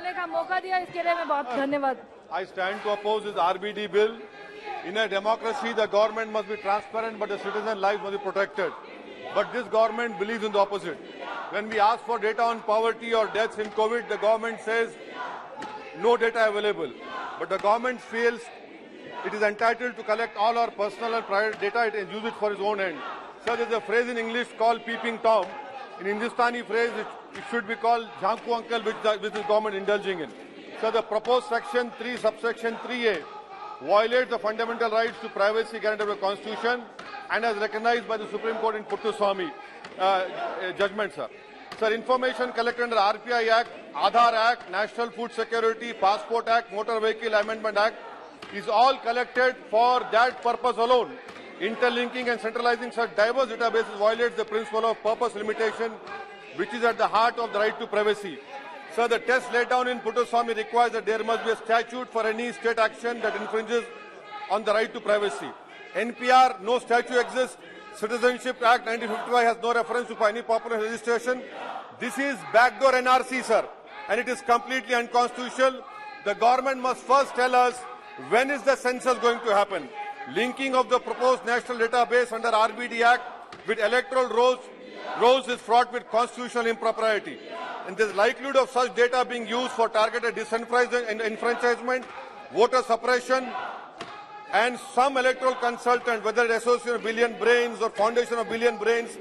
बोलने का मौका दिया, इसके लिए मैं बहुत धन्यवाद। I stand to oppose this RBD bill. In a democracy, the government must be transparent, but the citizen lives must be protected. But this government believes in the opposite. When we ask for data on poverty or deaths in COVID, the government says no data available. But the government feels it is entitled to collect all our personal and private data and use it for its own end. So there is a phrase in English called peeping Tom. In Hindustani phrase, it should be called Jhanku uncle, which the government indulging in. So the proposed section 3, subsection 3A violates the fundamental rights to privacy guaranteed by the Constitution and as recognized by the Supreme Court in Puttaswamy judgment, sir. Sir, information collected under RPI Act, Aadhaar Act, National Food Security, Passport Act, Motor Vehicle Amendment Act is all collected for that purpose alone. Interlinking and centralizing such diverse databases violates the principle of purpose limitation, which is at the heart of the right to privacy. Sir, the test laid down in Puttaswamy requires that there must be a statute for any state action that infringes on the right to privacy. NPR, no statute exists. Citizenship Act 1955 has no reference to any popular registration. This is backdoor NRC, sir, and it is completely unconstitutional. The government must first tell us when is the census going to happen. Linking of the proposed national database under RBD Act with electoral rolls is fraught with constitutional impropriety. And there is likelihood of such data being used for targeted disenfranchisement, voter suppression, and some electoral consultant, whether the Association of Billion Brains or Foundation of Billion Brains,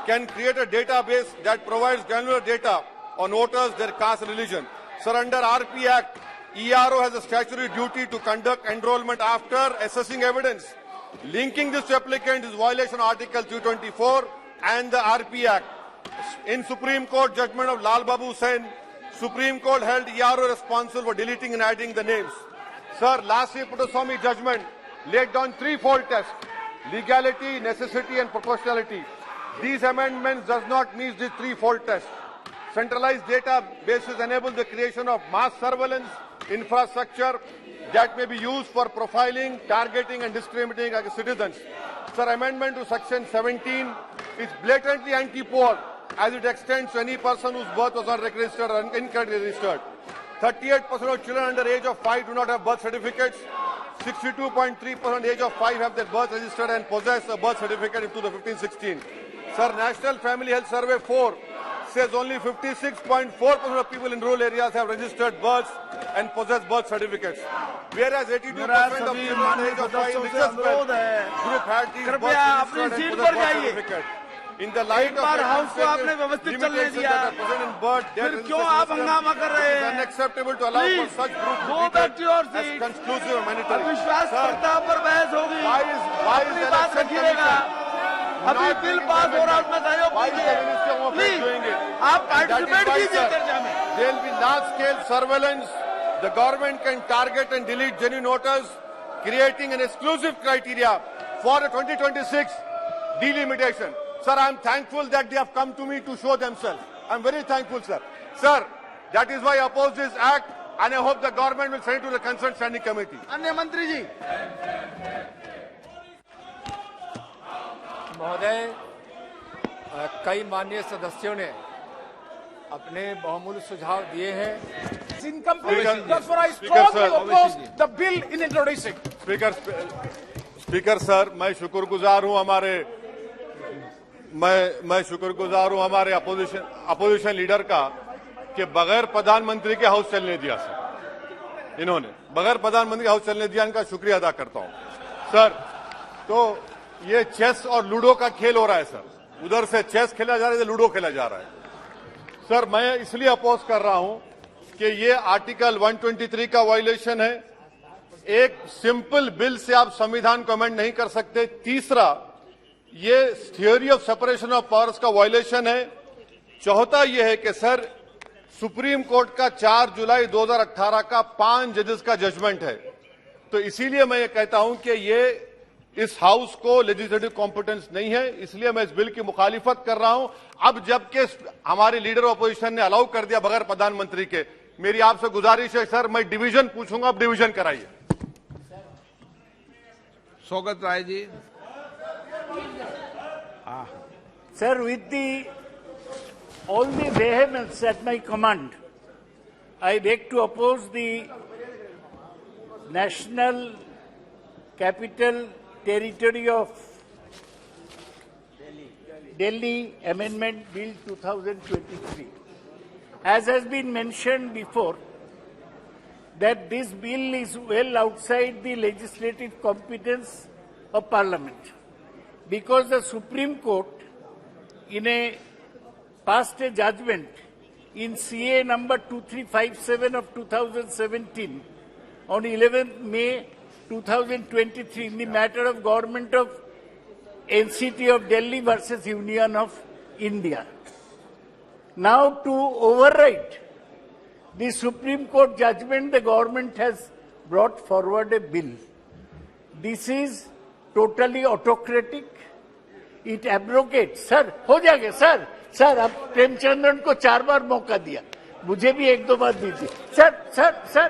can create a database that provides granular data on voters, their caste and religion. Sir, under RP Act, ERO has a statutory duty to conduct enrollment after assessing evidence. Linking this to applicant is violation of Article 324 and the RP Act. In Supreme Court judgment of Lal Babu Sen, Supreme Court held ERO responsible for deleting and adding the names. Sir, last year Puttaswamy judgment laid down threefold tests: legality, necessity and proportionality. These amendments does not meet this threefold test. Centralized databases enable the creation of mass surveillance infrastructure that may be used for profiling, targeting and discriminating against citizens. Sir, amendment to section 17 is blatantly anti-poor as it extends to any person whose birth was not registered or incorrectly registered. 38% of children under age of 5 do not have birth certificates. 62.3% age of 5 have their birth registered and possess a birth certificate in 2015-16. Sir, National Family Health Survey 4 says only 56.4% of people in rural areas have registered births and possess birth certificates, whereas 82% of children under age of 5 group had these birth registered and possess birth certificate. In the light of limitations that are present in birth, death registration system, it is unacceptable to allow for such groups to be treated as conclusive and mandatory. Sir, why is the election commission अभी bill pass हो रहा है उसमें सहयोग कीजिए, please आप participate कीजिए चर्चा में। There will be large-scale surveillance. The government can target and delete genuine voters, creating an exclusive criteria for the 2026 delimitation. Sir, I am thankful that they have come to me to show themselves. I am very thankful, sir. Sir, that is why I oppose this act, and I hope the government will send it to the concerned standing committee. अन्य मंत्री जी। महोदय, कई माननीय सदस्यों ने अपने बहुमूल्य सुझाव दिए हैं। स्पीकर सर, मैं शुक्रगुजार हूं हमारे अपोजिशन लीडर का कि बगैर प्रधानमंत्री के हाउस चलने दिया सर। इन्होंने बगैर प्रधानमंत्री के हाउस चलने दिया, इनका शुक्रिया अदा करता हूं सर। तो ये चेस और लूडो का खेल हो रहा है सर, उधर से चेस खेला जा रहा है, इधर लूडो खेला जा रहा है सर। मैं इसलिए अपोज कर रहा हूं कि ये आर्टिकल 123 का वायलेशन है। एक सिंपल बिल से आप संविधान को अमेंड नहीं कर सकते। तीसरा, ये theory of separation of powers का वायलेशन है। चौथा यह है कि सर, सुप्रीम कोर्ट का 4 जुलाई 2018 का 5 जजेस का जजमेंट है। तो इसीलिए मैं ये कहता हूं कि ये इस हाउस को लेजिस्लेटिव कॉम्पिटेंस नहीं है, इसलिए मैं इस बिल की मुखालिफत कर रहा हूं। अब जबकि हमारे लीडर ऑपोजिशन ने अलाउ कर दिया बगैर प्रधानमंत्री के, मेरी आपसे गुजारिश है सर, मैं डिवीजन पूछूंगा, अब डिवीजन कराइए। स्वागत Rai ji. Sir, with all the vehemence at my command, I beg to oppose the National Capital Territory of Delhi Amendment Bill 2023. As has been mentioned before, that this bill is well outside the legislative competence of Parliament, because the Supreme Court, passed a judgment in CA number 2357 of 2017 on 11th May 2023 in the matter of Government of NCT of Delhi versus Union of India. Now, to override the Supreme Court judgment, the government has brought forward a bill. This is totally autocratic. It abrogates. Sir, हो जाएगा sir. Sir, अब प्रेमचंद्रन को 4 बार मौका दिया, मुझे भी 1-2 बार दीजिए. Sir,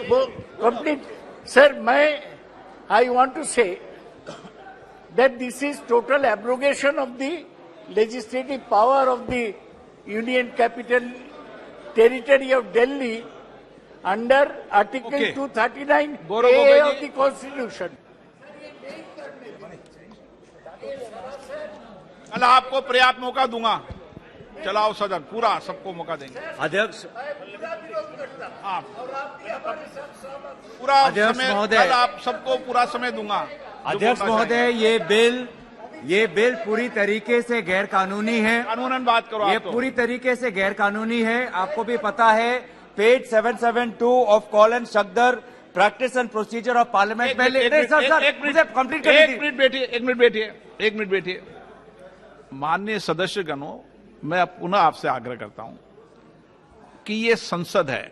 वो complete. Sir, I want to say that this is total abrogation of the legislative power of the Union Capital Territory of Delhi under Article 239 A of the Constitution. कल आपको पर्याप्त मौका दूंगा. चलाओ सदन, पूरा सबको मौका देंगे. अध्यक्ष पूरा अध्यक्ष समय, महोदय, कल आप सबको पूरा समय दूंगा. अध्यक्ष महोदय, ये बिल पूरी तरीके से गैर कानूनी है. कानूनन बात करो. ये आप तो पूरी तरीके से गैर कानूनी है. आपको भी पता है, page 772 of Kaul Shakdher practice and procedure of parliament में. कंप्लीट एक मिनट बैठिए. माननीय सदस्यगणों, मैं पुनः आपसे आग्रह करता हूं कि ये संसद है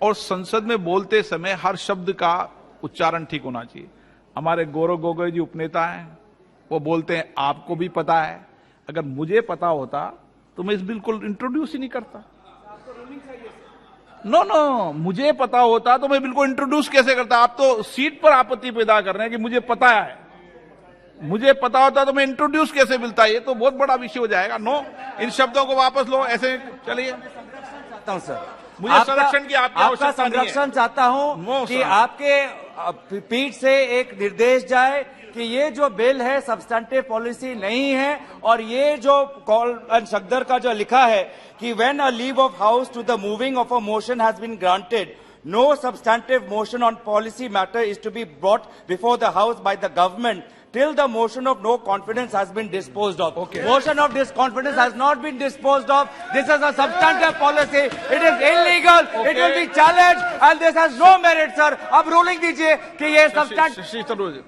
और संसद में बोलते समय हर शब्द का उच्चारण ठीक होना चाहिए. हमारे गौरव गोगोई जी उपनेता हैं, वो बोलते हैं आपको भी पता है. अगर मुझे पता होता तो मैं इस बिल को इंट्रोड्यूस ही नहीं करता. नो, मुझे पता होता तो मैं बिल को इंट्रोड्यूस कैसे करता. आप तो सीट पर आपत्ति पैदा कर रहे हैं कि मुझे पता है. मुझे पता होता तो मैं इंट्रोड्यूस कैसे मिलता. ये तो बहुत बड़ा विषय हो जाएगा. नो, इन शब्दों को वापस लो. ऐसे चलिए. चाहता हूं सर, मुझे संरक्षण की आपकी आपका आवश्यकता नहीं है. संरक्षण चाहता हूं कि आपके पीठ से एक निर्देश जाए कि ये जो बिल है सब्सटेंटिव पॉलिसी नहीं है. और ये जो कॉल एंड शक्दर का जो लिखा है कि when a leave of house to the moving of a motion has been granted, no substantive motion on policy matter is to be brought before the house by the government till the motion of no confidence has been disposed of. Motion of disconfidence has not been disposed of. This is a substantive policy. It is illegal. It will be challenged and this has no merit, sir. अब ruling दीजिए कि ये substantive.